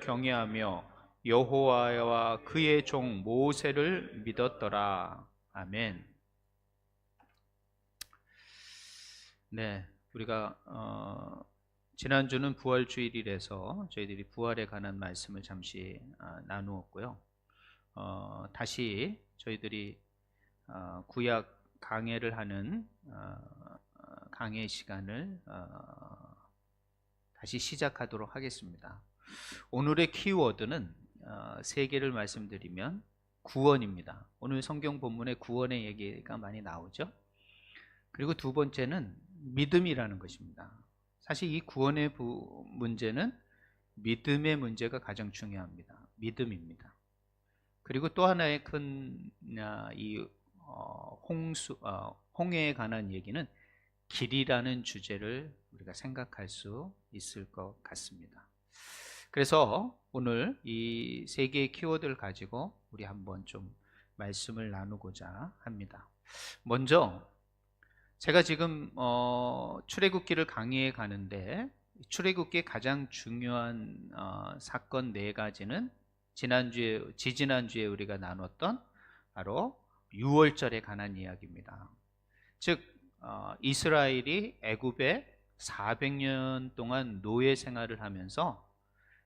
경외하며 여호와와 그의 종 모세를 믿었더라. 아멘. 네, 우리가 지난주는 부활주일이라서 저희들이 부활에 관한 말씀을 잠시 나누었고요. 다시 저희들이 구약 강해를 하는 강해 시간을 다시 시작하도록 하겠습니다. 오늘의 키워드는 세 개를 말씀드리면 구원입니다. 오늘 성경 본문에 구원의 얘기가 많이 나오죠. 그리고 두 번째는 믿음이라는 것입니다. 사실 이 구원의 문제는 믿음의 문제가 가장 중요합니다. 믿음입니다. 그리고 또 하나의 큰 홍해에 관한 얘기는 길이라는 주제를 우리가 생각할 수 있을 것 같습니다. 그래서 오늘 이 세 개의 키워드를 가지고 우리 한번 좀 말씀을 나누고자 합니다. 먼저 제가 지금 출애굽기를 강의해 가는데 출애굽기의 가장 중요한 사건 네 가지는 지지난주에 우리가 나눴던 바로 유월절에 관한 이야기입니다. 즉 이스라엘이 애굽에 400년 동안 노예 생활을 하면서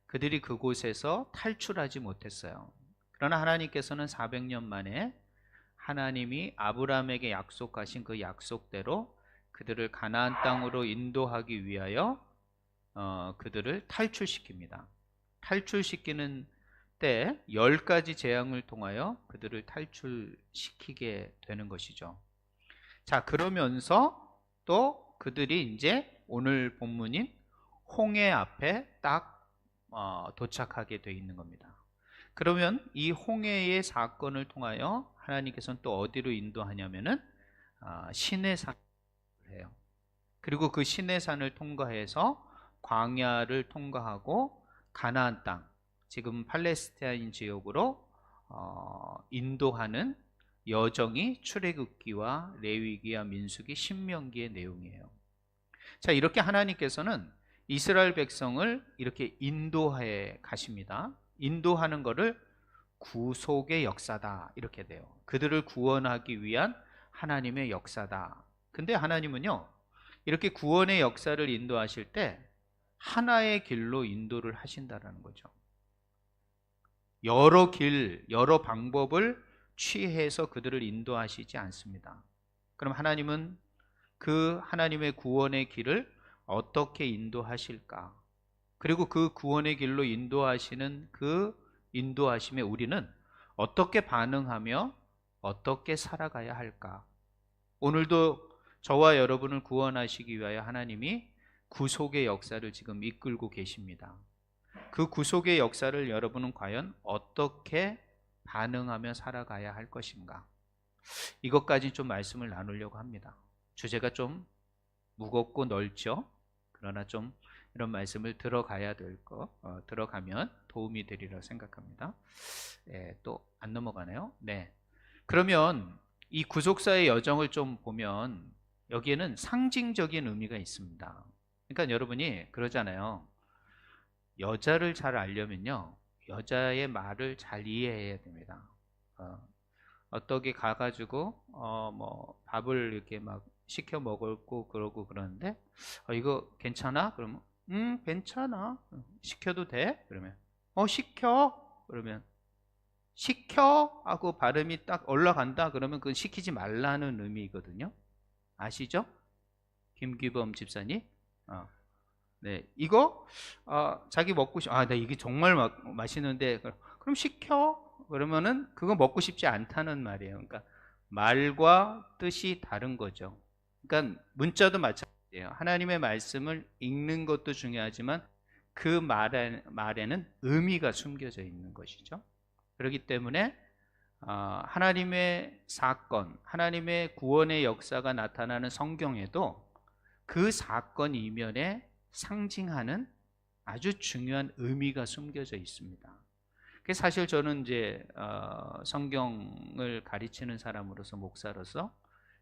그들이 그곳에서 탈출하지 못했어요. 그러나 하나님께서는 400년 만에 하나님이 아브라함에게 약속하신 그 약속대로 그들을 가나안 땅으로 인도하기 위하여 그들을 탈출시킵니다. 탈출시키는 때 10가지 재앙을 통하여 그들을 탈출시키게 되는 것이죠. 자, 그러면서 또 그들이 이제 오늘 본문인 홍해 앞에 딱 도착하게 되어 있는 겁니다. 그러면 이 홍해의 사건을 통하여 하나님께서는 또 어디로 인도하냐면은 시내산을 해요. 그리고 그 시내산을 통과해서 광야를 통과하고 가나안 땅, 지금 팔레스타인 지역으로 인도하는 여정이 출애굽기와 레위기와 민수기, 신명기의 내용이에요. 자, 이렇게 하나님께서는 이스라엘 백성을 이렇게 인도해 가십니다. 인도하는 것을 구속의 역사다 이렇게 돼요. 그들을 구원하기 위한 하나님의 역사다. 근데 하나님은요, 이렇게 구원의 역사를 인도하실 때 하나의 길로 인도를 하신다라는 거죠. 여러 길, 여러 방법을 취해서 그들을 인도하시지 않습니다. 그럼 하나님은 그 하나님의 구원의 길을 어떻게 인도하실까? 그리고 그 구원의 길로 인도하시는 그 인도하심에 우리는 어떻게 반응하며 어떻게 살아가야 할까? 오늘도 저와 여러분을 구원하시기 위하여 하나님이 구속의 역사를 지금 이끌고 계십니다. 그 구속의 역사를 여러분은 과연 어떻게 반응하며 살아가야 할 것인가? 이것까지 좀 말씀을 나누려고 합니다. 주제가 좀 무겁고 넓죠? 그러나 좀 이런 말씀을 들어가야 들어가면 도움이 되리라 생각합니다. 또 안 넘어가네요. 네. 그러면 이 구속사의 여정을 좀 보면 여기에는 상징적인 의미가 있습니다. 그러니까 여러분이 그러잖아요. 여자를 잘 알려면요, 여자의 말을 잘 이해해야 됩니다. 어떻게 가가지고 뭐 밥을 이렇게 막 시켜 먹었고 그러고 그러는데 이거 괜찮아? 그러면 괜찮아. 시켜도 돼? 그러면 시켜? 그러면 시켜? 하고 발음이 딱 올라간다? 그러면 그건 시키지 말라는 의미거든요. 아시죠? 김규범 집사님? 네, 이거 자기 먹고 네, 이게 정말 맛있는데 그럼 시켜? 그러면은 그거 먹고 싶지 않다는 말이에요. 그러니까 말과 뜻이 다른 거죠. 그러니까 문자도 마찬가지예요. 하나님의 말씀을 읽는 것도 중요하지만 그 말에는 의미가 숨겨져 있는 것이죠. 그렇기 때문에 하나님의 사건, 하나님의 구원의 역사가 나타나는 성경에도 그 사건 이면에 상징하는 아주 중요한 의미가 숨겨져 있습니다. 사실 저는 이제 성경을 가르치는 사람으로서, 목사로서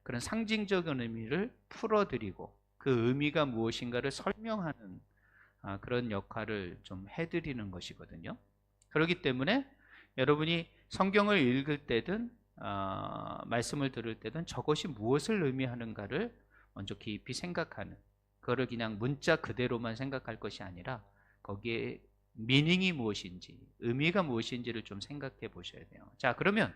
그런 상징적인 의미를 풀어드리고 그 의미가 무엇인가를 설명하는 그런 역할을 좀 해드리는 것이거든요. 그렇기 때문에 여러분이 성경을 읽을 때든 말씀을 들을 때든 저것이 무엇을 의미하는가를 먼저 깊이 생각하는, 그거를 그냥 문자 그대로만 생각할 것이 아니라 거기에 미닝이 무엇인지, 의미가 무엇인지를 좀 생각해 보셔야 돼요. 자, 그러면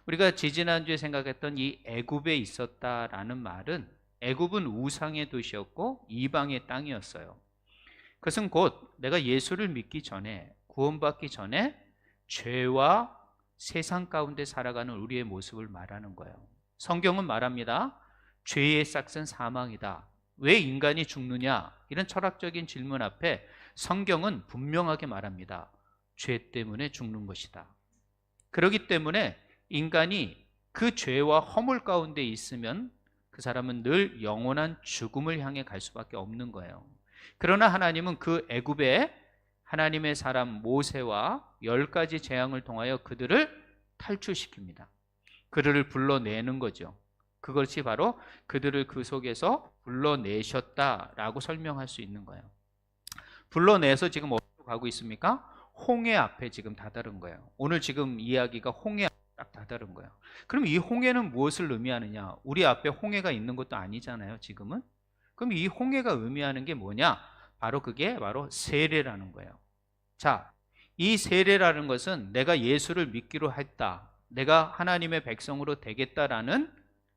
우리가 지지난주에 생각했던 이 애굽에 있었다라는 말은, 애굽은 우상의 도시였고 이방의 땅이었어요. 그것은 곧 내가 예수를 믿기 전에, 구원받기 전에 죄와 세상 가운데 살아가는 우리의 모습을 말하는 거예요. 성경은 말합니다. 죄의 싹은 사망이다. 왜 인간이 죽느냐? 이런 철학적인 질문 앞에 성경은 분명하게 말합니다. 죄 때문에 죽는 것이다. 그렇기 때문에 인간이 그 죄와 허물 가운데 있으면 그 사람은 늘 영원한 죽음을 향해 갈 수밖에 없는 거예요. 그러나 하나님은 그 애굽에 하나님의 사람 모세와 10가지 재앙을 통하여 그들을 탈출시킵니다. 그들을 불러내는 거죠. 그것이 바로 그들을 그 속에서 불러내셨다라고 설명할 수 있는 거예요. 불러내서 지금 어디로 가고 있습니까? 홍해 앞에 지금 다다른 거예요. 오늘 지금 이야기가 홍해 앞에 딱 다다른 거예요. 그럼 이 홍해는 무엇을 의미하느냐? 우리 앞에 홍해가 있는 것도 아니잖아요, 지금은. 그럼 이 홍해가 의미하는 게 뭐냐? 그게 바로 세례라는 거예요. 자, 이 세례라는 것은 내가 예수를 믿기로 했다, 내가 하나님의 백성으로 되겠다라는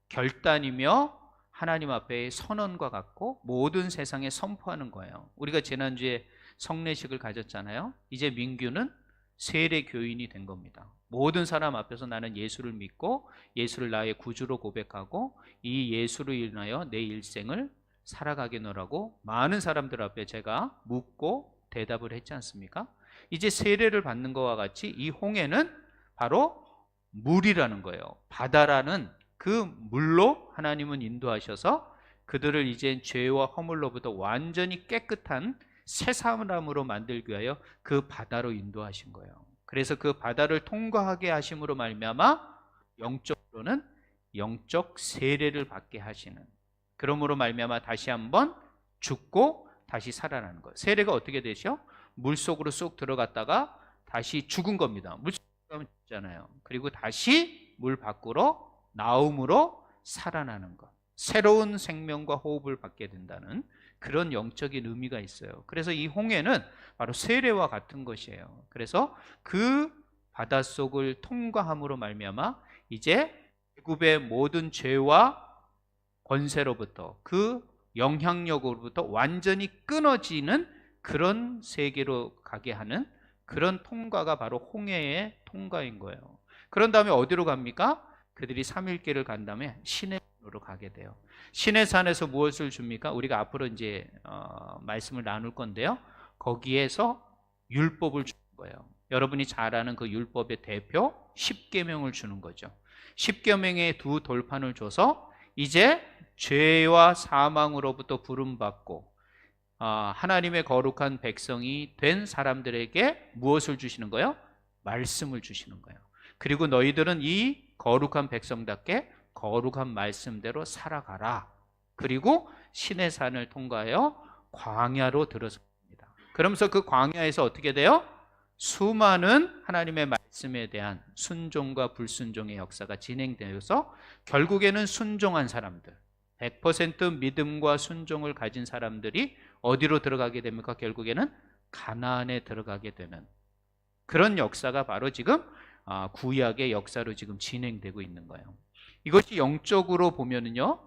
결단이며 하나님 앞에 선언과 같고 모든 세상에 선포하는 거예요. 우리가 지난주에 성례식을 가졌잖아요. 이제 민규는 세례 교인이 된 겁니다. 모든 사람 앞에서 나는 예수를 믿고 예수를 나의 구주로 고백하고 이 예수로 인하여 내 일생을 살아가겠노라고 많은 사람들 앞에 제가 묻고 대답을 했지 않습니까? 이제 세례를 받는 것과 같이 이 홍해는 바로 물이라는 거예요. 바다라는 그 물로 하나님은 인도하셔서 그들을 이제 죄와 허물로부터 완전히 깨끗한 새 사람으로 만들기 위하여 그 바다로 인도하신 거예요. 그래서 그 바다를 통과하게 하심으로 말미암아 영적으로는 영적 세례를 받게 하시는, 그러므로 말미암아 다시 한번 죽고 다시 살아나는 거예요. 세례가 어떻게 되죠? 물속으로 쏙 들어갔다가 다시 죽은 겁니다. 물속에 들어가면 죽잖아요. 그리고 다시 물 밖으로 나옴으로 살아나는 것, 새로운 생명과 호흡을 받게 된다는 그런 영적인 의미가 있어요. 그래서 이 홍해는 바로 세례와 같은 것이에요. 그래서 그 바닷속을 통과함으로 말미암아 이제 애굽의 모든 죄와 권세로부터, 그 영향력으로부터 완전히 끊어지는 그런 세계로 가게 하는 그런 통과가 바로 홍해의 통과인 거예요. 그런 다음에 어디로 갑니까? 그들이 3일길을 간 다음에 시내산으로 가게 돼요. 시내산에서 무엇을 줍니까? 우리가 앞으로 이제 말씀을 나눌 건데요. 거기에서 율법을 주는 거예요. 여러분이 잘 아는 그 율법의 대표 10계명을 주는 거죠. 10계명의 두 돌판을 줘서 이제 죄와 사망으로부터 부름받고 하나님의 거룩한 백성이 된 사람들에게 무엇을 주시는 거예요? 말씀을 주시는 거예요. 그리고 너희들은 이 거룩한 백성답게 거룩한 말씀대로 살아가라. 그리고 시내산을 통과하여 광야로 들어섭니다. 그러면서 그 광야에서 어떻게 돼요? 수많은 하나님의 말씀에 대한 순종과 불순종의 역사가 진행되어서 결국에는 순종한 사람들, 100% 믿음과 순종을 가진 사람들이 어디로 들어가게 됩니까? 결국에는 가나안에 들어가게 되는 그런 역사가 바로 지금 구약의 역사로 지금 진행되고 있는 거예요. 이것이 영적으로 보면은요,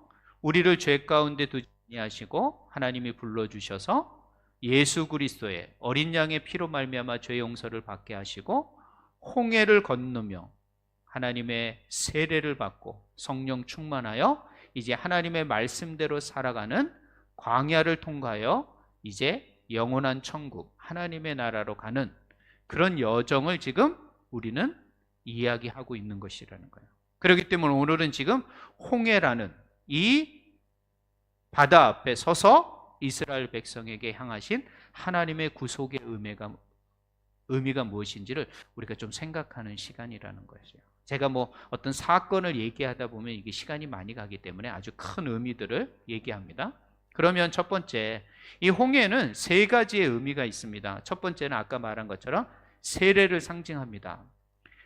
우리를 죄 가운데 두지 아니하시고 하나님이 불러주셔서 예수 그리스도의 어린 양의 피로 말미암아 죄 용서를 받게 하시고 홍해를 건너며 하나님의 세례를 받고 성령 충만하여 이제 하나님의 말씀대로 살아가는 광야를 통과하여 이제 영원한 천국 하나님의 나라로 가는 그런 여정을 지금 우리는 이야기하고 있는 것이라는 거예요. 그렇기 때문에 오늘은 지금 홍해라는 이 바다 앞에 서서 이스라엘 백성에게 향하신 하나님의 구속의 의미가 무엇인지를 우리가 좀 생각하는 시간이라는 거죠. 제가 어떤 사건을 얘기하다 보면 이게 시간이 많이 가기 때문에 아주 큰 의미들을 얘기합니다. 그러면 첫 번째, 이 홍해는 세 가지의 의미가 있습니다. 첫 번째는 아까 말한 것처럼 세례를 상징합니다.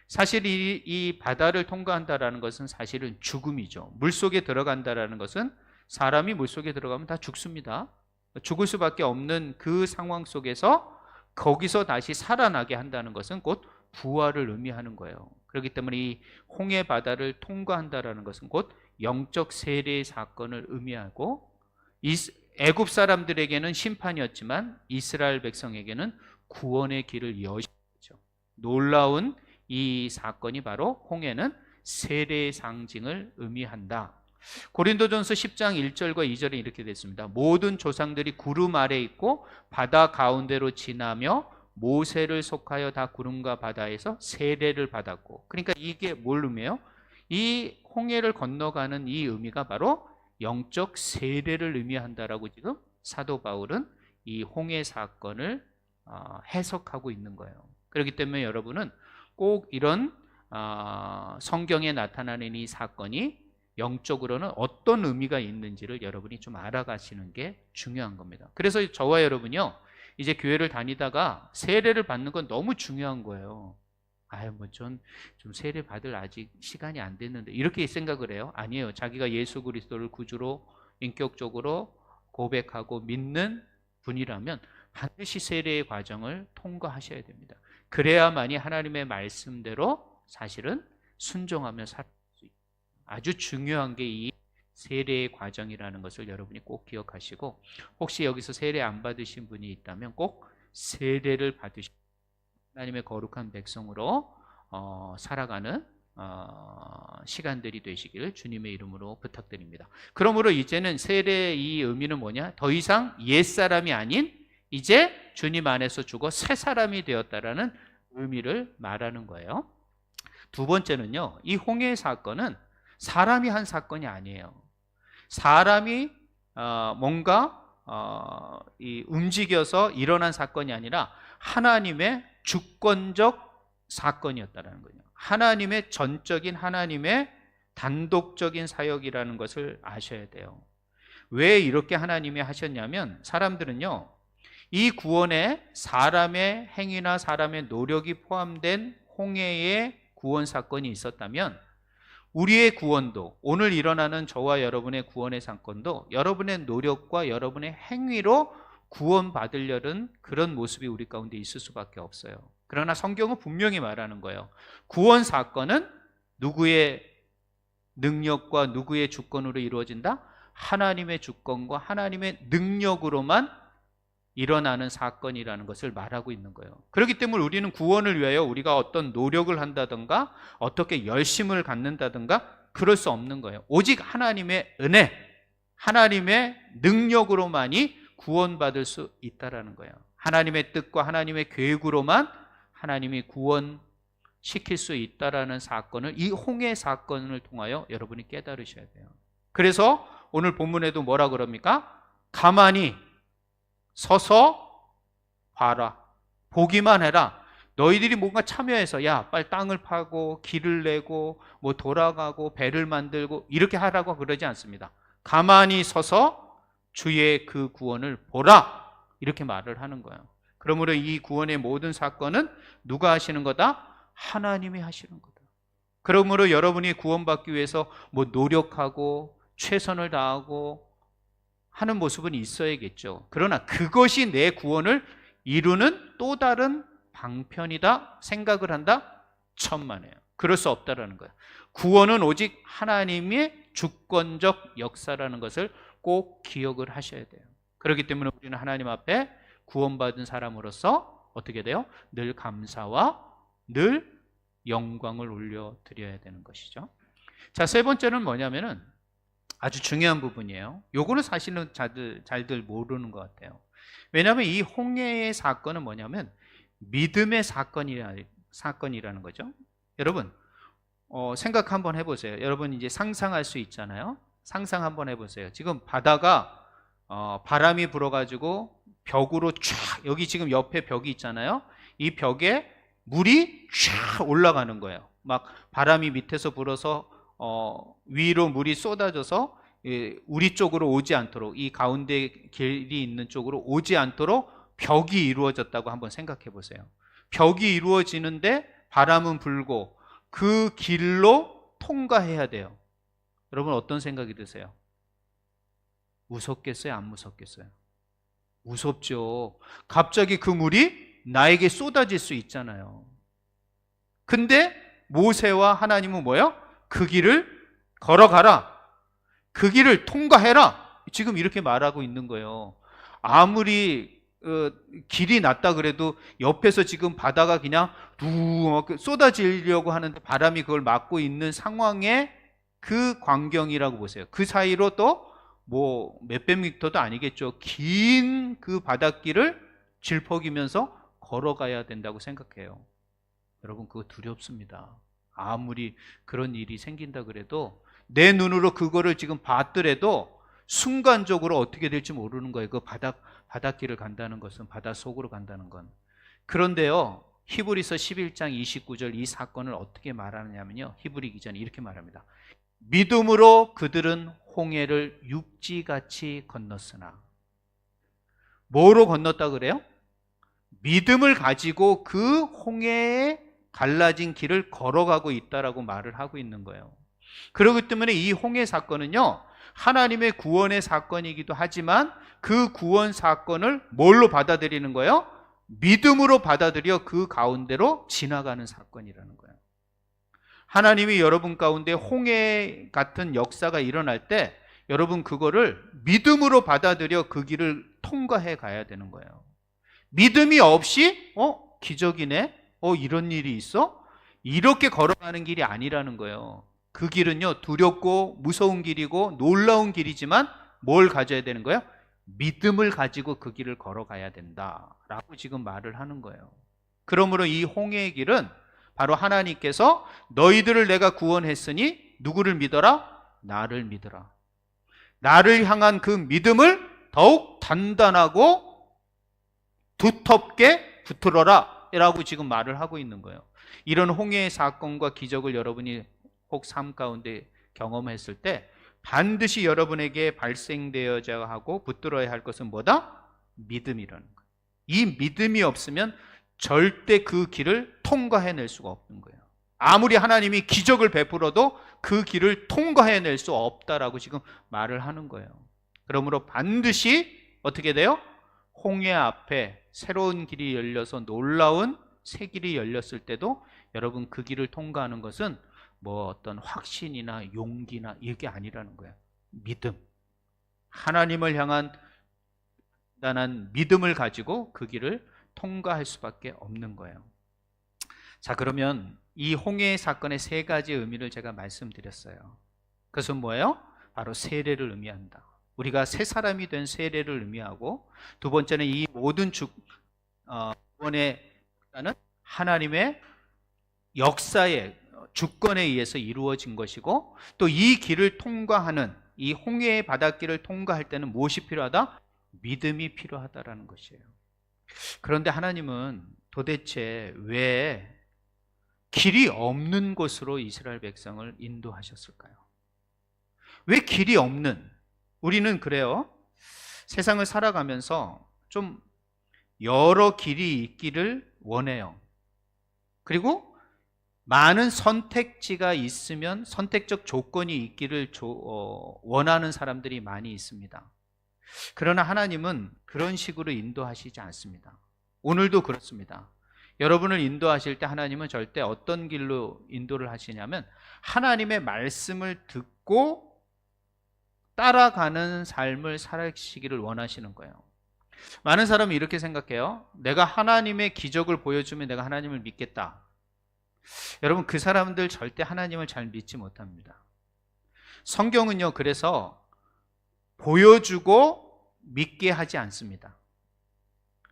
사실 이 바다를 통과한다라는 것은 사실은 죽음이죠. 물속에 들어간다라는 것은 사람이 물속에 들어가면 다 죽습니다. 죽을 수밖에 없는 그 상황 속에서 거기서 다시 살아나게 한다는 것은 곧 부활을 의미하는 거예요. 그렇기 때문에 이 홍해 바다를 통과한다라는 것은 곧 영적 세례의 사건을 의미하고, 애굽 사람들에게는 심판이었지만 이스라엘 백성에게는 구원의 길을 여신 거죠. 놀라운 이 사건이 바로 홍해는 세례의 상징을 의미한다. 고린도전서 10장 1절과 2절에 이렇게 됐습니다. 모든 조상들이 구름 아래 있고 바다 가운데로 지나며 모세를 속하여 다 구름과 바다에서 세례를 받았고. 그러니까 이게 뭘 의미해요? 이 홍해를 건너가는 이 의미가 바로 영적 세례를 의미한다라고 지금 사도 바울은 이 홍해 사건을 해석하고 있는 거예요. 그렇기 때문에 여러분은 꼭 이런 성경에 나타나는 이 사건이 영적으로는 어떤 의미가 있는지를 여러분이 좀 알아가시는 게 중요한 겁니다. 그래서 저와 여러분이요, 이제 교회를 다니다가 세례를 받는 건 너무 중요한 거예요. 좀 세례 받을 아직 시간이 안 됐는데 이렇게 생각을 해요. 아니에요. 자기가 예수 그리스도를 구주로 인격적으로 고백하고 믿는 분이라면 반드시 세례의 과정을 통과하셔야 됩니다. 그래야만이 하나님의 말씀대로 사실은 순종하며 살 수 있어요. 아주 중요한 게 이 세례의 과정이라는 것을 여러분이 꼭 기억하시고, 혹시 여기서 세례 안 받으신 분이 있다면 꼭 세례를 받으시고 하나님의 거룩한 백성으로 살아가는 시간들이 되시기를 주님의 이름으로 부탁드립니다. 그러므로 이제는 세례의 이 의미는 뭐냐? 더 이상 옛사람이 아닌 이제 주님 안에서 죽어 새 사람이 되었다라는 의미를 말하는 거예요. 두 번째는요, 이 홍해 사건은 사람이 한 사건이 아니에요. 사람이 뭔가 움직여서 일어난 사건이 아니라 하나님의 주권적 사건이었다는 거예요. 하나님의 전적인, 하나님의 단독적인 사역이라는 것을 아셔야 돼요. 왜 이렇게 하나님이 하셨냐면, 사람들은요, 이 구원에 사람의 행위나 사람의 노력이 포함된 홍해의 구원 사건이 있었다면 우리의 구원도, 오늘 일어나는 저와 여러분의 구원의 사건도 여러분의 노력과 여러분의 행위로 구원받으려는 그런 모습이 우리 가운데 있을 수밖에 없어요. 그러나 성경은 분명히 말하는 거예요. 구원 사건은 누구의 능력과 누구의 주권으로 이루어진다? 하나님의 주권과 하나님의 능력으로만 일어나는 사건이라는 것을 말하고 있는 거예요. 그렇기 때문에 우리는 구원을 위하여 우리가 어떤 노력을 한다든가 어떻게 열심을 갖는다든가 그럴 수 없는 거예요. 오직 하나님의 은혜, 하나님의 능력으로만이 구원받을 수 있다라는 거예요. 하나님의 뜻과 하나님의 계획으로만 하나님이 구원시킬 수 있다라는 사건을, 이 홍해 사건을 통하여 여러분이 깨달으셔야 돼요. 그래서 오늘 본문에도 뭐라 그럽니까? 가만히 서서 봐라. 보기만 해라. 너희들이 뭔가 참여해서 야, 빨리 땅을 파고 길을 내고 뭐 돌아가고 배를 만들고 이렇게 하라고 그러지 않습니다. 가만히 서서 주의 그 구원을 보라. 이렇게 말을 하는 거예요. 그러므로 이 구원의 모든 사건은 누가 하시는 거다? 하나님이 하시는 거다. 그러므로 여러분이 구원받기 위해서 뭐 노력하고 최선을 다하고 하는 모습은 있어야겠죠. 그러나 그것이 내 구원을 이루는 또 다른 방편이다 생각을 한다? 천만에요. 그럴 수 없다라는 거예요. 구원은 오직 하나님의 주권적 역사라는 것을 꼭 기억을 하셔야 돼요. 그렇기 때문에 우리는 하나님 앞에 구원받은 사람으로서 어떻게 돼요? 늘 감사와 늘 영광을 올려드려야 되는 것이죠. 자, 세 번째는 뭐냐면은 아주 중요한 부분이에요. 요거는 사실은 잘들 모르는 것 같아요. 왜냐하면 이 홍해의 사건은 뭐냐면 믿음의 사건이라는 거죠. 여러분 생각 한번 해보세요. 여러분 이제 상상할 수 있잖아요. 상상 한번 해보세요. 지금 바다가 바람이 불어가지고 벽으로 쫙, 여기 지금 옆에 벽이 있잖아요. 이 벽에 물이 쫙 올라가는 거예요. 막 바람이 밑에서 불어서 위로 물이 쏟아져서 우리 쪽으로 오지 않도록, 이 가운데 길이 있는 쪽으로 오지 않도록 벽이 이루어졌다고 한번 생각해 보세요. 벽이 이루어지는데 바람은 불고 그 길로 통과해야 돼요. 여러분 어떤 생각이 드세요? 무섭겠어요? 안 무섭겠어요? 무섭죠. 갑자기 그 물이 나에게 쏟아질 수 있잖아요. 근데 모세와 하나님은 뭐예요? 그 길을 걸어가라. 그 길을 통과해라. 지금 이렇게 말하고 있는 거예요. 아무리 길이 낮다 그래도 옆에서 지금 바다가 그냥 쏟아지려고 하는데 바람이 그걸 막고 있는 상황의 그 광경이라고 보세요. 그 사이로 또 뭐 몇백 미터도 아니겠죠. 긴 그 바닷길을 질퍽이면서 걸어가야 된다고 생각해요. 여러분 그거 두렵습니다. 아무리 그런 일이 생긴다 그래도 내 눈으로 그거를 지금 봤더라도 순간적으로 어떻게 될지 모르는 거예요. 그 바닷길을 간다는 것은, 바닷속으로 간다는 건. 그런데요, 히브리서 11장 29절 이 사건을 어떻게 말하느냐면요, 히브리 기자는 이렇게 말합니다. 믿음으로 그들은 홍해를 육지같이 건넜으나. 뭐로 건넜다 그래요? 믿음을 가지고 그 홍해에 갈라진 길을 걸어가고 있다라고 말을 하고 있는 거예요. 그렇기 때문에 이 홍해 사건은요, 하나님의 구원의 사건이기도 하지만 그 구원 사건을 뭘로 받아들이는 거예요? 믿음으로 받아들여 그 가운데로 지나가는 사건이라는 거예요. 하나님이 여러분 가운데 홍해 같은 역사가 일어날 때 여러분 그거를 믿음으로 받아들여 그 길을 통과해 가야 되는 거예요. 믿음이 없이 기적이네? 이런 일이 있어? 이렇게 걸어가는 길이 아니라는 거예요. 그 길은요, 두렵고 무서운 길이고 놀라운 길이지만 뭘 가져야 되는 거예요? 믿음을 가지고 그 길을 걸어가야 된다라고 지금 말을 하는 거예요. 그러므로 이 홍해의 길은 바로 하나님께서 너희들을 내가 구원했으니 누구를 믿어라? 나를 믿어라. 나를 향한 그 믿음을 더욱 단단하고 두텁게 붙들어라 라고 지금 말을 하고 있는 거예요. 이런 홍해의 사건과 기적을 여러분이 혹 삶 가운데 경험했을 때 반드시 여러분에게 발생되어야 하고 붙들어야 할 것은 뭐다? 믿음이라는 거예요. 이 믿음이 없으면 절대 그 길을 통과해낼 수가 없는 거예요. 아무리 하나님이 기적을 베풀어도 그 길을 통과해낼 수 없다라고 지금 말을 하는 거예요. 그러므로 반드시 어떻게 돼요? 홍해 앞에 새로운 길이 열려서 놀라운 새 길이 열렸을 때도 여러분 그 길을 통과하는 것은 뭐 어떤 확신이나 용기나 이게 아니라는 거예요. 믿음. 하나님을 향한 단단한 믿음을 가지고 그 길을 통과할 수밖에 없는 거예요. 자, 그러면 이 홍해 사건의 세 가지 의미를 제가 말씀드렸어요. 그것은 뭐예요? 바로 세례를 의미한다. 우리가 새 사람이 된 세례를 의미하고, 두 번째는 이 모든 구원의 역사는 하나님의 역사의 주권에 의해서 이루어진 것이고, 또 이 길을 통과하는 이 홍해의 바닷길을 통과할 때는 무엇이 필요하다? 믿음이 필요하다라는 것이에요. 그런데 하나님은 도대체 왜 길이 없는 곳으로 이스라엘 백성을 인도하셨을까요? 왜 길이 없는? 우리는 그래요. 세상을 살아가면서 좀 여러 길이 있기를 원해요. 그리고 많은 선택지가 있으면 선택적 조건이 있기를 원하는 사람들이 많이 있습니다. 그러나 하나님은 그런 식으로 인도하시지 않습니다. 오늘도 그렇습니다. 여러분을 인도하실 때 하나님은 절대 어떤 길로 인도를 하시냐면 하나님의 말씀을 듣고 따라가는 삶을 살아시기를 원하시는 거예요. 많은 사람이 이렇게 생각해요. 내가 하나님의 기적을 보여주면 내가 하나님을 믿겠다. 여러분 그 사람들 절대 하나님을 잘 믿지 못합니다. 성경은요, 그래서 보여주고 믿게 하지 않습니다.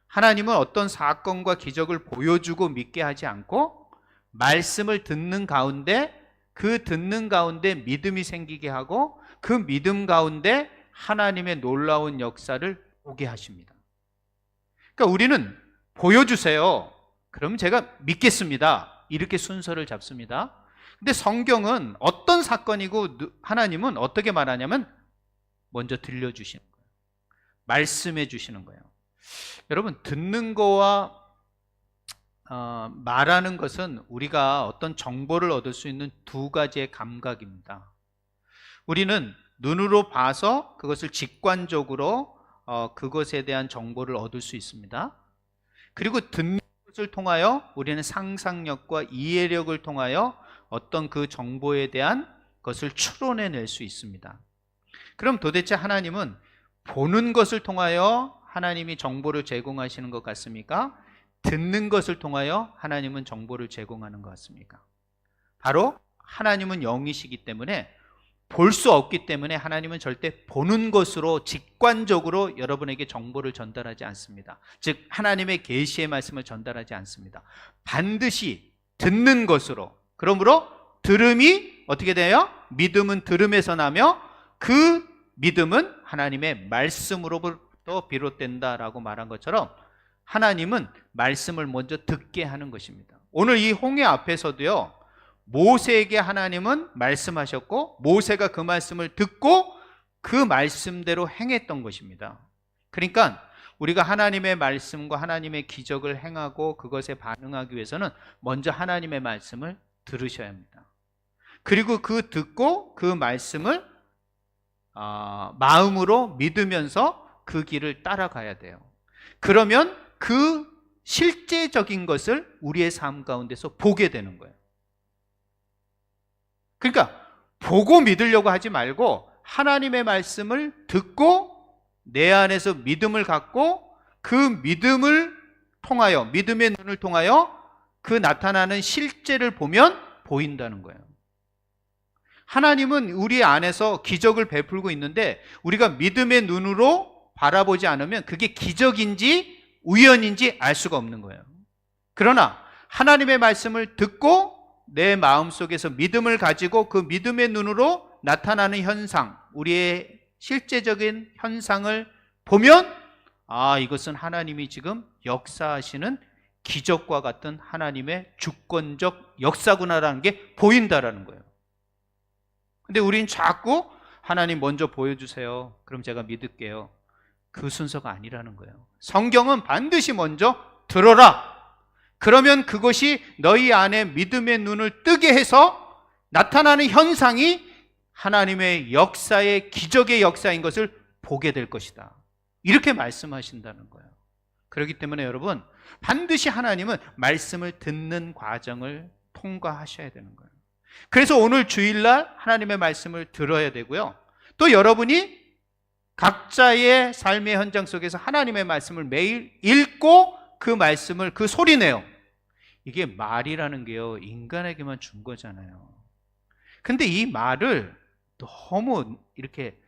하나님은 어떤 사건과 기적을 보여주고 믿게 하지 않고 말씀을 듣는 가운데, 그 듣는 가운데 믿음이 생기게 하고 그 믿음 가운데 하나님의 놀라운 역사를 보게 하십니다. 그러니까 우리는 보여주세요. 그럼 제가 믿겠습니다. 이렇게 순서를 잡습니다. 근데 성경은 어떤 사건이고 하나님은 어떻게 말하냐면 먼저 들려주시는 거예요. 말씀해 주시는 거예요. 여러분, 듣는 거와 말하는 것은 우리가 어떤 정보를 얻을 수 있는 두 가지의 감각입니다. 우리는 눈으로 봐서 그것을 직관적으로 그것에 대한 정보를 얻을 수 있습니다. 그리고 듣는 것을 통하여 우리는 상상력과 이해력을 통하여 어떤 그 정보에 대한 것을 추론해낼 수 있습니다. 그럼 도대체 하나님은 보는 것을 통하여 하나님이 정보를 제공하시는 것 같습니까? 듣는 것을 통하여 하나님은 정보를 제공하는 것 같습니까? 바로 하나님은 영이시기 때문에 볼 수 없기 때문에 하나님은 절대 보는 것으로 직관적으로 여러분에게 정보를 전달하지 않습니다. 즉 하나님의 계시의 말씀을 전달하지 않습니다. 반드시 듣는 것으로. 그러므로 들음이 어떻게 돼요? 믿음은 들음에서 나며 그 믿음은 하나님의 말씀으로부터 비롯된다라고 말한 것처럼 하나님은 말씀을 먼저 듣게 하는 것입니다. 오늘 이 홍해 앞에서도요, 모세에게 하나님은 말씀하셨고 모세가 그 말씀을 듣고 그 말씀대로 행했던 것입니다. 그러니까 우리가 하나님의 말씀과 하나님의 기적을 행하고 그것에 반응하기 위해서는 먼저 하나님의 말씀을 들으셔야 합니다. 그리고 그 듣고 그 말씀을 마음으로 믿으면서 그 길을 따라가야 돼요. 그러면 그 실제적인 것을 우리의 삶 가운데서 보게 되는 거예요. 그러니까 보고 믿으려고 하지 말고 하나님의 말씀을 듣고 내 안에서 믿음을 갖고 그 믿음을 통하여, 믿음의 눈을 통하여 그 나타나는 실제를 보면 보인다는 거예요. 하나님은 우리 안에서 기적을 베풀고 있는데 우리가 믿음의 눈으로 바라보지 않으면 그게 기적인지 우연인지 알 수가 없는 거예요. 그러나 하나님의 말씀을 듣고 내 마음속에서 믿음을 가지고 그 믿음의 눈으로 나타나는 현상, 우리의 실제적인 현상을 보면 이것은 하나님이 지금 역사하시는 기적과 같은 하나님의 주권적 역사구나라는 게 보인다라는 거예요. 근데 우린 자꾸 하나님 먼저 보여주세요. 그럼 제가 믿을게요. 그 순서가 아니라는 거예요. 성경은 반드시 먼저 들어라. 그러면 그것이 너희 안에 믿음의 눈을 뜨게 해서 나타나는 현상이 하나님의 역사의 기적의 역사인 것을 보게 될 것이다. 이렇게 말씀하신다는 거예요. 그렇기 때문에 여러분, 반드시 하나님은 말씀을 듣는 과정을 통과하셔야 되는 거예요. 그래서 오늘 주일날 하나님의 말씀을 들어야 되고요. 또 여러분이 각자의 삶의 현장 속에서 하나님의 말씀을 매일 읽고 그 말씀을 그 소리내요. 이게 말이라는 게요, 인간에게만 준 거잖아요. 근데 이 말을 너무 이렇게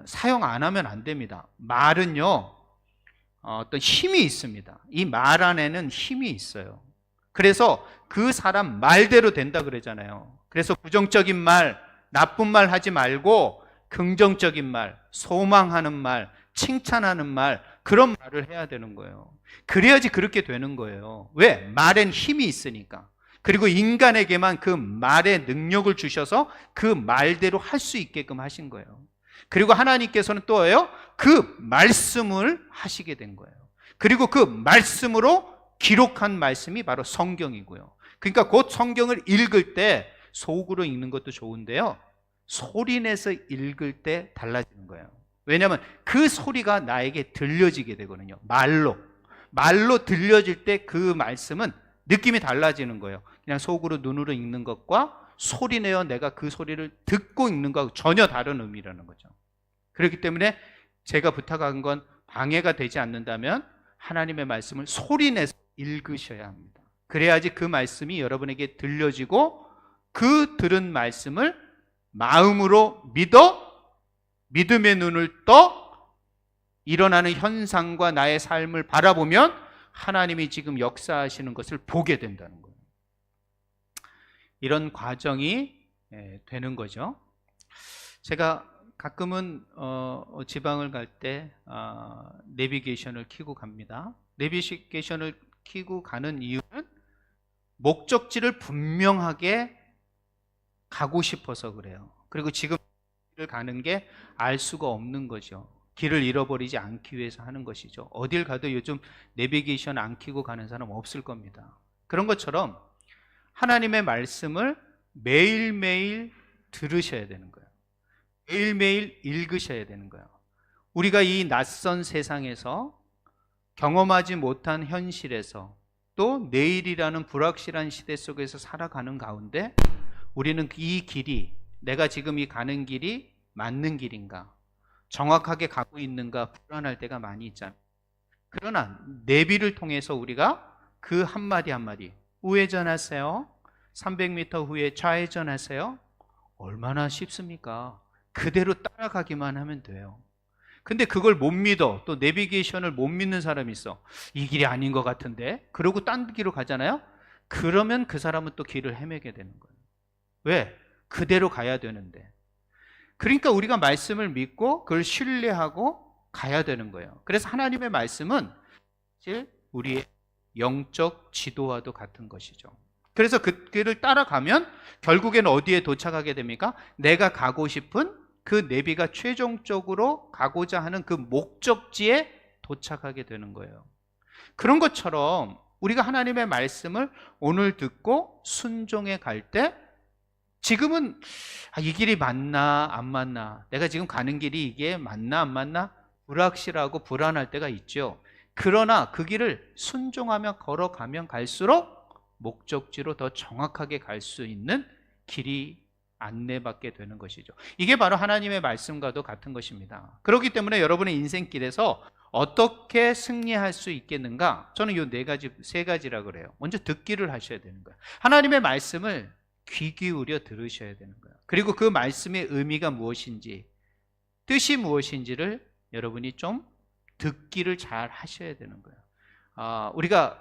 사용 안 하면 안 됩니다. 말은요, 어떤 힘이 있습니다. 이 말 안에는 힘이 있어요. 그래서 그 사람 말대로 된다 그러잖아요. 그래서 부정적인 말, 나쁜 말 하지 말고 긍정적인 말, 소망하는 말, 칭찬하는 말, 그런 말을 해야 되는 거예요. 그래야지 그렇게 되는 거예요. 왜? 말엔 힘이 있으니까. 그리고 인간에게만 그 말의 능력을 주셔서 그 말대로 할 수 있게끔 하신 거예요. 그리고 하나님께서는 또요, 그 말씀을 하시게 된 거예요. 그리고 그 말씀으로 기록한 말씀이 바로 성경이고요. 그러니까 곧 성경을 읽을 때 속으로 읽는 것도 좋은데요, 소리내서 읽을 때 달라지는 거예요. 왜냐하면 그 소리가 나에게 들려지게 되거든요. 말로 들려질 때 그 말씀은 느낌이 달라지는 거예요. 그냥 속으로 눈으로 읽는 것과 소리내어 내가 그 소리를 듣고 읽는 것하고 전혀 다른 의미라는 거죠. 그렇기 때문에 제가 부탁한 건 방해가 되지 않는다면 하나님의 말씀을 소리내서 읽으셔야 합니다. 그래야지 그 말씀이 여러분에게 들려지고 그 들은 말씀을 마음으로 믿어 믿음의 눈을 떠 일어나는 현상과 나의 삶을 바라보면 하나님이 지금 역사하시는 것을 보게 된다는 거예요. 이런 과정이 되는 거죠. 제가 가끔은 지방을 갈 때 내비게이션을 켜고 갑니다. 내비게이션을 켜고 가는 이유는 목적지를 분명하게 가고 싶어서 그래요. 그리고 지금 길을 가는 게 알 수가 없는 거죠. 길을 잃어버리지 않기 위해서 하는 것이죠. 어딜 가도 요즘 내비게이션 안 켜고 가는 사람 없을 겁니다. 그런 것처럼 하나님의 말씀을 매일매일 들으셔야 되는 거예요. 매일매일 읽으셔야 되는 거예요. 우리가 이 낯선 세상에서 경험하지 못한 현실에서 또 내일이라는 불확실한 시대 속에서 살아가는 가운데 우리는 이 길이, 내가 지금 이 가는 길이 맞는 길인가, 정확하게 가고 있는가 불안할 때가 많이 있잖아요. 그러나 내비를 통해서 우리가 그 한마디 한마디, 우회전하세요, 300m 후에 좌회전하세요, 얼마나 쉽습니까? 그대로 따라가기만 하면 돼요. 근데 그걸 못 믿어, 또 내비게이션을 못 믿는 사람이 있어. 이 길이 아닌 것 같은데, 그러고 딴 길로 가잖아요. 그러면 그 사람은 또 길을 헤매게 되는 거예요. 왜? 그대로 가야 되는데. 그러니까 우리가 말씀을 믿고 그걸 신뢰하고 가야 되는 거예요. 그래서 하나님의 말씀은 사실 우리의 영적 지도와도 같은 것이죠. 그래서 그 길을 따라가면 결국에는 어디에 도착하게 됩니까? 내가 가고 싶은 그 내비가 최종적으로 가고자 하는 그 목적지에 도착하게 되는 거예요. 그런 것처럼 우리가 하나님의 말씀을 오늘 듣고 순종해 갈 때 지금은 이 길이 맞나 안 맞나, 내가 지금 가는 길이 이게 맞나 안 맞나 불확실하고 불안할 때가 있죠. 그러나 그 길을 순종하며 걸어가면 갈수록 목적지로 더 정확하게 갈 수 있는 길이 안내받게 되는 것이죠. 이게 바로 하나님의 말씀과도 같은 것입니다. 그렇기 때문에 여러분의 인생길에서 어떻게 승리할 수 있겠는가? 저는 이 세 가지라 그래요. 먼저 듣기를 하셔야 되는 거예요. 하나님의 말씀을 귀 기울여 들으셔야 되는 거예요. 그리고 그 말씀의 의미가 무엇인지, 뜻이 무엇인지를 여러분이 좀 듣기를 잘 하셔야 되는 거예요. 우리가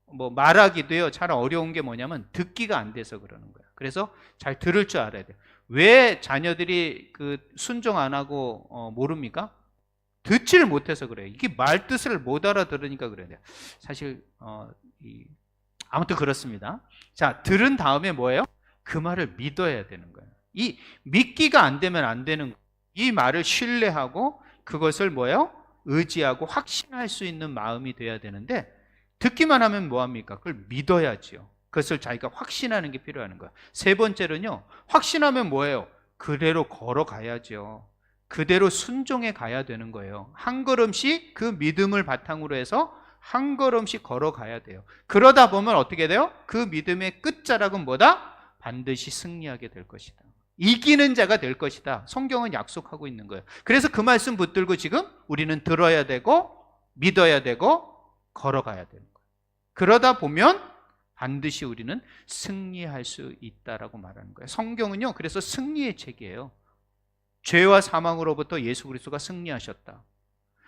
뭐 말하기도요, 잘 어려운 게 뭐냐면 듣기가 안 돼서 그러는 거예요. 그래서 잘 들을 줄 알아야 돼요. 왜 자녀들이 그 순종 안 하고 모릅니까? 듣지를 못해서 그래요. 이게 말 뜻을 못 알아들으니까 그래요. 사실 아무튼 그렇습니다. 자, 들은 다음에 뭐예요? 그 말을 믿어야 되는 거예요. 이 믿기가 안 되면 안 되는 거예요. 이 말을 신뢰하고 그것을 뭐예요? 의지하고 확신할 수 있는 마음이 돼야 되는데, 듣기만 하면 뭐합니까? 그걸 믿어야지요. 그것을 자기가 확신하는 게 필요한 거예요. 세 번째로는요, 확신하면 뭐예요? 그대로 걸어가야죠. 그대로 순종해 가야 되는 거예요. 한 걸음씩 그 믿음을 바탕으로 해서 한 걸음씩 걸어가야 돼요. 그러다 보면 어떻게 돼요? 그 믿음의 끝자락은 뭐다? 반드시 승리하게 될 것이다. 이기는 자가 될 것이다. 성경은 약속하고 있는 거예요. 그래서 그 말씀 붙들고 지금 우리는 들어야 되고 믿어야 되고 걸어가야 되는 거예요. 그러다 보면 반드시 우리는 승리할 수 있다라고 말하는 거예요. 성경은요, 그래서 승리의 책이에요. 죄와 사망으로부터 예수 그리스도가 승리하셨다.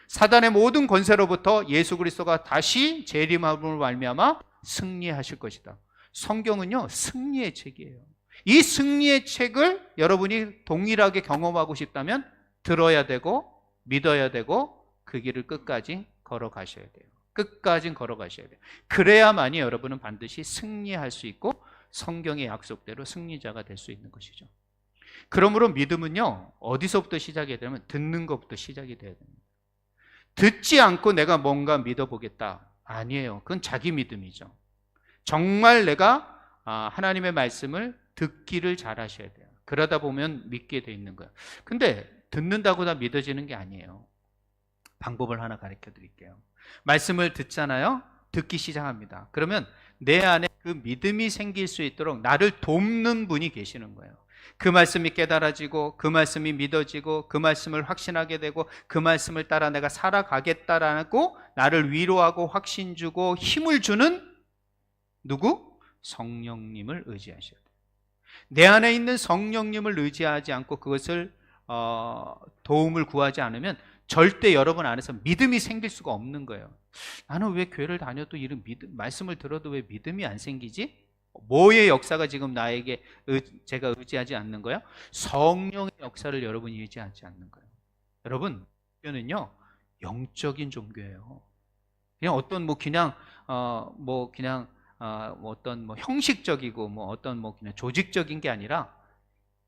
사단의 모든 권세로부터 예수 그리스도가 다시 재림함으로 말미암아 승리하실 것이다. 성경은요, 승리의 책이에요. 이 승리의 책을 여러분이 동일하게 경험하고 싶다면 들어야 되고 믿어야 되고 그 길을 끝까지 걸어가셔야 돼요. 끝까지 걸어가셔야 돼요. 그래야만이 여러분은 반드시 승리할 수 있고 성경의 약속대로 승리자가 될 수 있는 것이죠. 그러므로 믿음은요, 어디서부터 시작이 되면 듣는 것부터 시작이 돼야 됩니다. 듣지 않고 내가 뭔가 믿어보겠다, 아니에요. 그건 자기 믿음이죠. 정말 내가 하나님의 말씀을 듣기를 잘 하셔야 돼요. 그러다 보면 믿게 돼 있는 거예요. 근데 듣는다고 다 믿어지는 게 아니에요. 방법을 하나 가르쳐 드릴게요. 말씀을 듣잖아요. 듣기 시작합니다. 그러면 내 안에 그 믿음이 생길 수 있도록 나를 돕는 분이 계시는 거예요. 그 말씀이 깨달아지고 그 말씀이 믿어지고 그 말씀을 확신하게 되고 그 말씀을 따라 내가 살아가겠다라고 나를 위로하고 확신 주고 힘을 주는 누구? 성령님을 의지하셔야 돼요. 내 안에 있는 성령님을 의지하지 않고 그것을 도움을 구하지 않으면 절대 여러분 안에서 믿음이 생길 수가 없는 거예요. 나는 왜 교회를 다녀도 이런 말씀을 들어도 왜 믿음이 안 생기지? 뭐의 역사가 지금 나에게 제가 의지하지 않는 거야? 성령의 역사를 여러분이 의지하지 않는 거예요. 여러분, 교회는요, 영적인 종교예요. 그냥 어떤 어떤 형식적이고 어떤 그냥 조직적인 게 아니라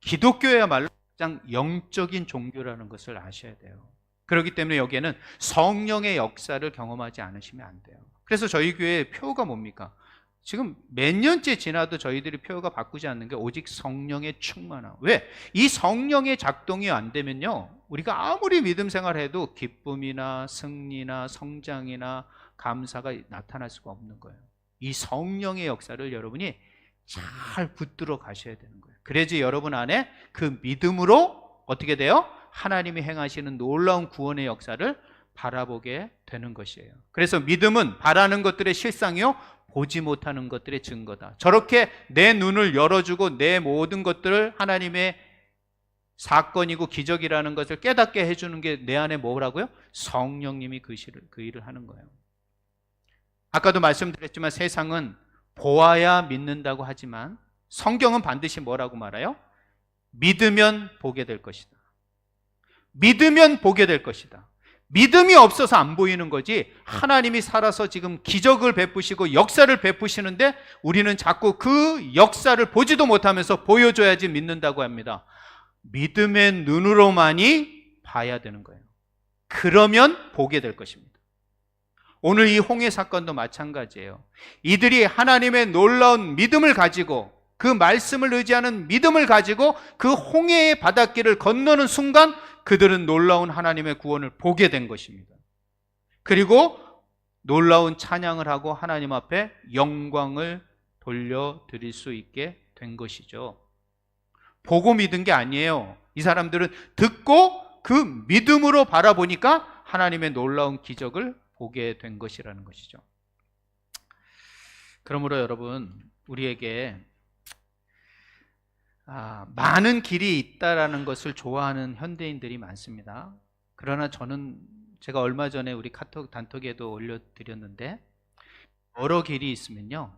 기독교야말로 가장 영적인 종교라는 것을 아셔야 돼요. 그렇기 때문에 여기에는 성령의 역사를 경험하지 않으시면 안 돼요. 그래서 저희 교회의 표어가 뭡니까? 지금 몇 년째 지나도 저희들이 표어가 바꾸지 않는 게 오직 성령의 충만함. 왜? 이 성령의 작동이 안 되면요, 우리가 아무리 믿음 생활해도 기쁨이나 승리나 성장이나 감사가 나타날 수가 없는 거예요. 이 성령의 역사를 여러분이 잘 붙들어 가셔야 되는 거예요. 그래야지 여러분 안에 그 믿음으로 어떻게 돼요? 하나님이 행하시는 놀라운 구원의 역사를 바라보게 되는 것이에요. 그래서 믿음은 바라는 것들의 실상이요, 보지 못하는 것들의 증거다. 저렇게 내 눈을 열어주고 내 모든 것들을 하나님의 사건이고 기적이라는 것을 깨닫게 해주는 게 내 안에 뭐라고요? 성령님이 그 일을 하는 거예요. 아까도 말씀드렸지만 세상은 보아야 믿는다고 하지만 성경은 반드시 뭐라고 말해요? 믿으면 보게 될 것이다. 믿으면 보게 될 것이다. 믿음이 없어서 안 보이는 거지, 하나님이 살아서 지금 기적을 베푸시고 역사를 베푸시는데 우리는 자꾸 그 역사를 보지도 못하면서 보여줘야지 믿는다고 합니다. 믿음의 눈으로만이 봐야 되는 거예요. 그러면 보게 될 것입니다. 오늘 이 홍해 사건도 마찬가지예요. 이들이 하나님의 놀라운 믿음을 가지고, 그 말씀을 의지하는 믿음을 가지고 그 홍해의 바닷길을 건너는 순간 그들은 놀라운 하나님의 구원을 보게 된 것입니다. 그리고 놀라운 찬양을 하고 하나님 앞에 영광을 돌려드릴 수 있게 된 것이죠. 보고 믿은 게 아니에요. 이 사람들은 듣고 그 믿음으로 바라보니까 하나님의 놀라운 기적을 보게 된 것이라는 것이죠. 그러므로 여러분, 우리에게 많은 길이 있다라는 것을 좋아하는 현대인들이 많습니다. 그러나 제가 얼마 전에 우리 카톡 단톡에도 올려드렸는데, 여러 길이 있으면요,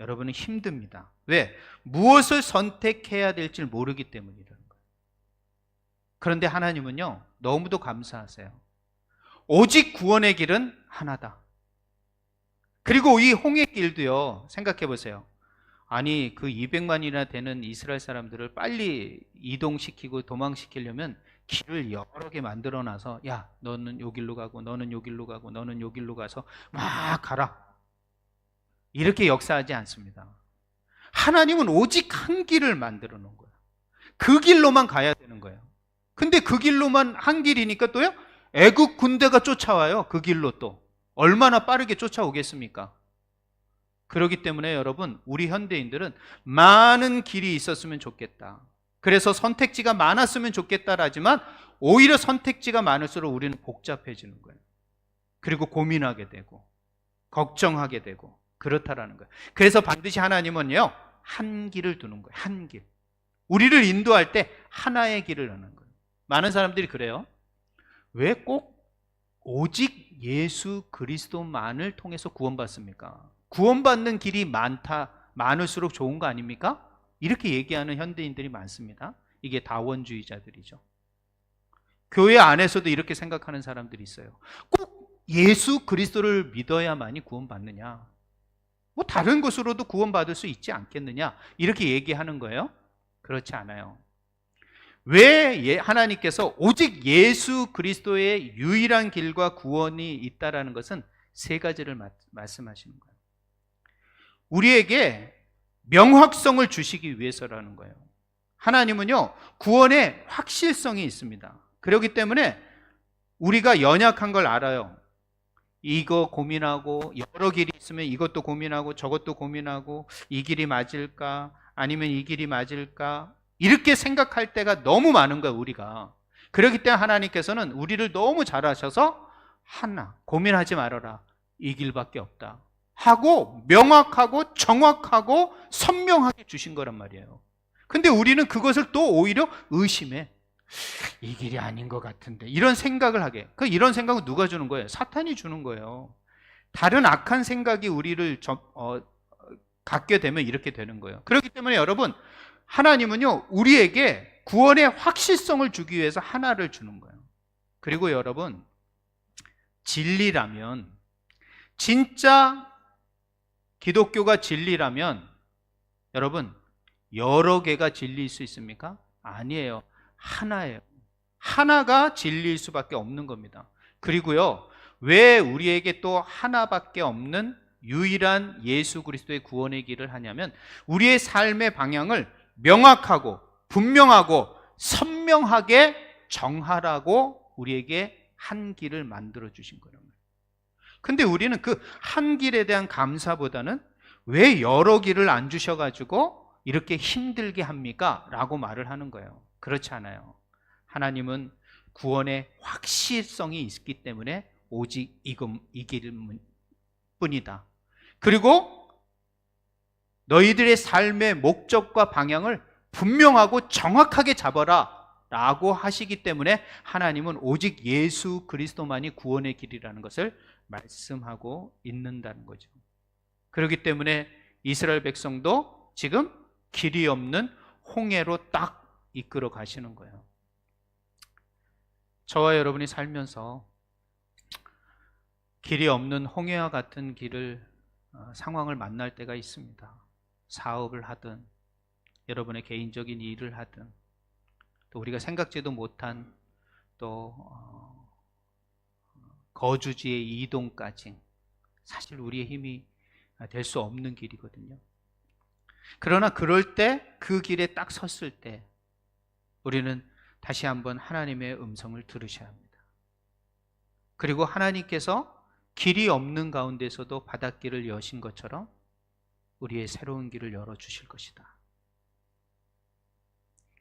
여러분은 힘듭니다. 왜? 무엇을 선택해야 될지 모르기 때문이라는 거예요. 그런데 하나님은요, 너무도 감사하세요. 오직 구원의 길은 하나다. 그리고 이 홍해 길도요, 생각해 보세요. 아니, 그 200만이나 되는 이스라엘 사람들을 빨리 이동시키고 도망시키려면 길을 여러 개 만들어 놔서, 야, 너는 요 길로 가고 너는 요 길로 가고 너는 요 길로 가서 막 가라, 이렇게 역사하지 않습니다. 하나님은 오직 한 길을 만들어 놓은 거예요. 그 길로만 가야 되는 거예요. 근데 그 길로만 한 길이니까 또요, 애국 군대가 쫓아와요. 그 길로 또 얼마나 빠르게 쫓아오겠습니까? 그렇기 때문에 여러분, 우리 현대인들은 많은 길이 있었으면 좋겠다, 그래서 선택지가 많았으면 좋겠다라지만 오히려 선택지가 많을수록 우리는 복잡해지는 거예요. 그리고 고민하게 되고 걱정하게 되고 그렇다라는 거예요. 그래서 반드시 하나님은요, 한 길을 두는 거예요. 한 길. 우리를 인도할 때 하나의 길을 하는 거예요. 많은 사람들이 그래요. 왜 꼭 오직 예수 그리스도만을 통해서 구원받습니까? 구원받는 길이 많을수록 좋은 거 아닙니까? 이렇게 얘기하는 현대인들이 많습니다. 이게 다원주의자들이죠. 교회 안에서도 이렇게 생각하는 사람들이 있어요. 꼭 예수 그리스도를 믿어야만이 구원받느냐, 뭐 다른 것으로도 구원받을 수 있지 않겠느냐, 이렇게 얘기하는 거예요. 그렇지 않아요. 왜 하나님께서 오직 예수 그리스도의 유일한 길과 구원이 있다라는 것은 세 가지를 말씀하시는 거예요. 우리에게 명확성을 주시기 위해서라는 거예요. 하나님은요, 구원에 확실성이 있습니다. 그렇기 때문에 우리가 연약한 걸 알아요. 이거 고민하고, 여러 길이 있으면 이것도 고민하고 저것도 고민하고, 이 길이 맞을까 아니면 이 길이 맞을까, 이렇게 생각할 때가 너무 많은 거예요, 우리가. 그렇기 때문에 하나님께서는 우리를 너무 잘 아셔서 하나, 고민하지 말아라, 이 길밖에 없다 하고 명확하고 정확하고 선명하게 주신 거란 말이에요. 근데 우리는 그것을 또 오히려 의심해. 이 길이 아닌 것 같은데, 이런 생각을 하게. 이런 생각은 누가 주는 거예요? 사탄이 주는 거예요. 다른 악한 생각이 우리를 갖게 되면 이렇게 되는 거예요. 그렇기 때문에 여러분, 하나님은요, 우리에게 구원의 확실성을 주기 위해서 하나를 주는 거예요. 그리고 여러분, 진리라면, 진짜 기독교가 진리라면 여러분, 여러 개가 진리일 수 있습니까? 아니에요. 하나예요. 하나가 진리일 수밖에 없는 겁니다. 그리고요, 왜 우리에게 또 하나밖에 없는 유일한 예수 그리스도의 구원의 길을 하냐면, 우리의 삶의 방향을 명확하고 분명하고 선명하게 정하라고 우리에게 한 길을 만들어 주신 거란 말이에요. 근데 우리는 그 한 길에 대한 감사보다는 왜 여러 길을 안 주셔가지고 이렇게 힘들게 합니까? 라고 말을 하는 거예요. 그렇지 않아요. 하나님은 구원의 확실성이 있기 때문에 오직 이 길뿐이다. 그리고 너희들의 삶의 목적과 방향을 분명하고 정확하게 잡아라 라고 하시기 때문에 하나님은 오직 예수 그리스도만이 구원의 길이라는 것을 말씀하고 있는다는 거죠. 그렇기 때문에 이스라엘 백성도 지금 길이 없는 홍해로 딱 이끌어 가시는 거예요. 저와 여러분이 살면서 길이 없는 홍해와 같은 상황을 만날 때가 있습니다. 사업을 하든 여러분의 개인적인 일을 하든 또 우리가 생각지도 못한 또 거주지의 이동까지 사실 우리의 힘이 될 수 없는 길이거든요. 그러나 그럴 때, 그 길에 딱 섰을 때 우리는 다시 한번 하나님의 음성을 들으셔야 합니다. 그리고 하나님께서 길이 없는 가운데서도 바닷길을 여신 것처럼 우리의 새로운 길을 열어주실 것이다.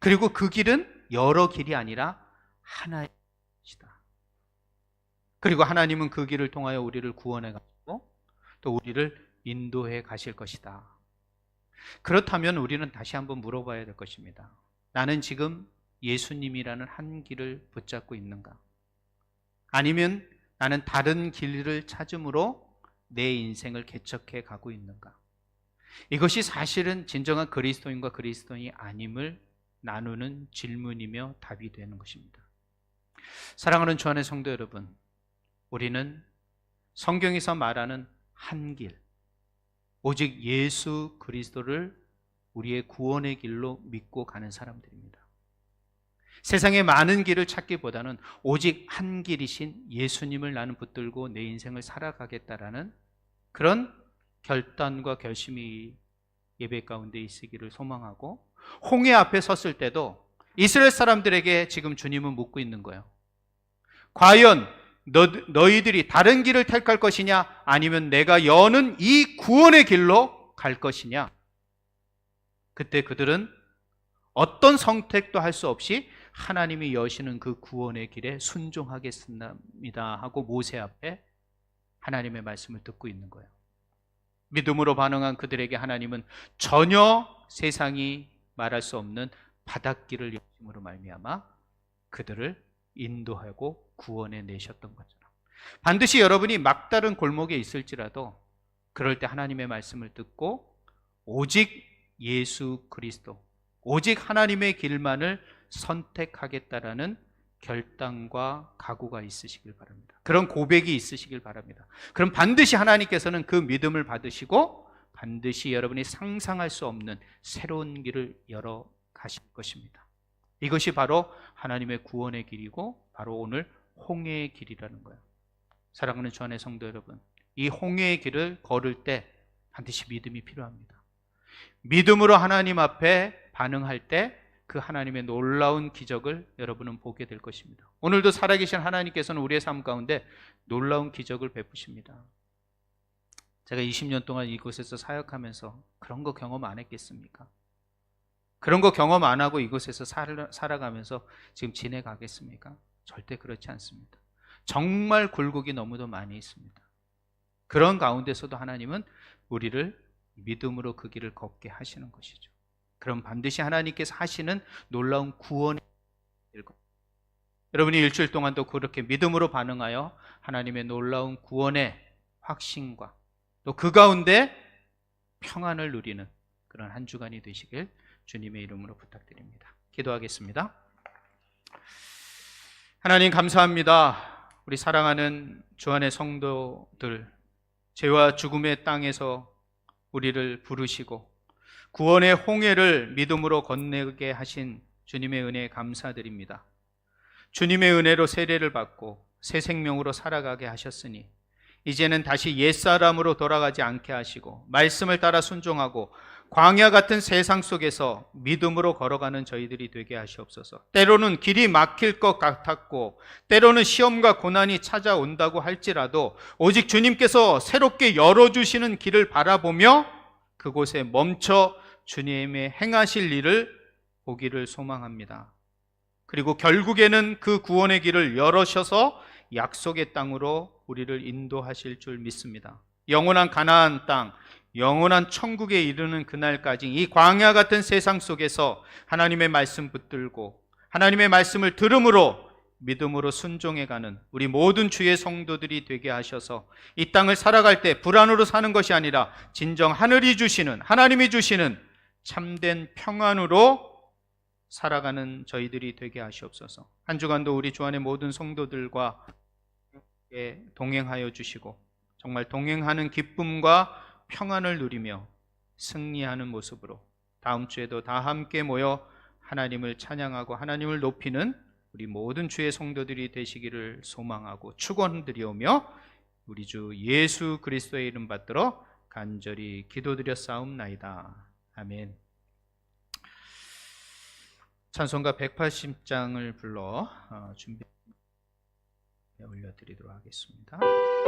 그리고 그 길은 여러 길이 아니라 하나의 길이다. 그리고 하나님은 그 길을 통하여 우리를 구원해 가시고 또 우리를 인도해 가실 것이다. 그렇다면 우리는 다시 한번 물어봐야 될 것입니다. 나는 지금 예수님이라는 한 길을 붙잡고 있는가? 아니면 나는 다른 길을 찾음으로 내 인생을 개척해 가고 있는가? 이것이 사실은 진정한 그리스도인과 그리스도인이 아님을 나누는 질문이며 답이 되는 것입니다. 사랑하는 주 안의 성도 여러분, 우리는 성경에서 말하는 한 길, 오직 예수 그리스도를 우리의 구원의 길로 믿고 가는 사람들입니다. 세상의 많은 길을 찾기보다는 오직 한 길이신 예수님을 나는 붙들고 내 인생을 살아가겠다라는 그런 결단과 결심이 예배 가운데 있으기를 소망하고, 홍해 앞에 섰을 때도 이스라엘 사람들에게 지금 주님은 묻고 있는 거예요. 과연 너희들이 다른 길을 택할 것이냐, 아니면 내가 여는 이 구원의 길로 갈 것이냐? 그때 그들은 어떤 선택도 할 수 없이 하나님이 여시는 그 구원의 길에 순종하겠습니다 하고 모세 앞에 하나님의 말씀을 듣고 있는 거예요. 믿음으로 반응한 그들에게 하나님은 전혀 세상이 말할 수 없는 바닷길을 여심으로 말미암아 그들을 인도하고 구원해 내셨던 것처럼, 반드시 여러분이 막다른 골목에 있을지라도 그럴 때 하나님의 말씀을 듣고 오직 예수 그리스도, 오직 하나님의 길만을 선택하겠다라는 결단과 각오가 있으시길 바랍니다. 그런 고백이 있으시길 바랍니다. 그럼 반드시 하나님께서는 그 믿음을 받으시고 반드시 여러분이 상상할 수 없는 새로운 길을 열어 가실 것입니다. 이것이 바로 하나님의 구원의 길이고 바로 오늘 홍해의 길이라는 거예요. 사랑하는 주 안의 성도 여러분, 이 홍해의 길을 걸을 때 반드시 믿음이 필요합니다. 믿음으로 하나님 앞에 반응할 때 그 하나님의 놀라운 기적을 여러분은 보게 될 것입니다. 오늘도 살아계신 하나님께서는 우리의 삶 가운데 놀라운 기적을 베푸십니다. 제가 20년 동안 이곳에서 사역하면서 그런 거 경험 안 했겠습니까? 그런 거 경험 안 하고 이곳에서 살아가면서 지금 지내가겠습니까? 절대 그렇지 않습니다. 정말 굴곡이 너무도 많이 있습니다. 그런 가운데서도 하나님은 우리를 믿음으로 그 길을 걷게 하시는 것이죠. 그럼 반드시 하나님께서 하시는 놀라운 구원이 될 겁니다. 여러분이 일주일 동안도 그렇게 믿음으로 반응하여 하나님의 놀라운 구원의 확신과 또 그 가운데 평안을 누리는 그런 한 주간이 되시길 주님의 이름으로 부탁드립니다. 기도하겠습니다. 하나님 감사합니다. 우리 사랑하는 주 안의 성도들, 죄와 죽음의 땅에서 우리를 부르시고 구원의 홍해를 믿음으로 건너게 하신 주님의 은혜에 감사드립니다. 주님의 은혜로 세례를 받고 새 생명으로 살아가게 하셨으니 이제는 다시 옛사람으로 돌아가지 않게 하시고 말씀을 따라 순종하고 광야 같은 세상 속에서 믿음으로 걸어가는 저희들이 되게 하시옵소서. 때로는 길이 막힐 것 같았고 때로는 시험과 고난이 찾아온다고 할지라도 오직 주님께서 새롭게 열어주시는 길을 바라보며 그곳에 멈춰 주님의 행하실 일을 보기를 소망합니다. 그리고 결국에는 그 구원의 길을 열으셔서 약속의 땅으로 우리를 인도하실 줄 믿습니다. 영원한 가나안 땅, 영원한 천국에 이르는 그날까지 이 광야 같은 세상 속에서 하나님의 말씀 붙들고 하나님의 말씀을 들음으로 믿음으로 순종해가는 우리 모든 주의 성도들이 되게 하셔서 이 땅을 살아갈 때 불안으로 사는 것이 아니라 진정 하늘이 주시는, 하나님이 주시는 참된 평안으로 살아가는 저희들이 되게 하시옵소서. 한 주간도 우리 주 안의 모든 성도들과 동행하여 주시고 정말 동행하는 기쁨과 평안을 누리며 승리하는 모습으로 다음 주에도 다 함께 모여 하나님을 찬양하고 하나님을 높이는 우리 모든 주의 성도들이 되시기를 소망하고 축원드리오며 우리 주 예수 그리스도의 이름 받들어 간절히 기도드렸사옵나이다. 아멘. 찬송가 180장을 불러 준비 올려드리도록 하겠습니다.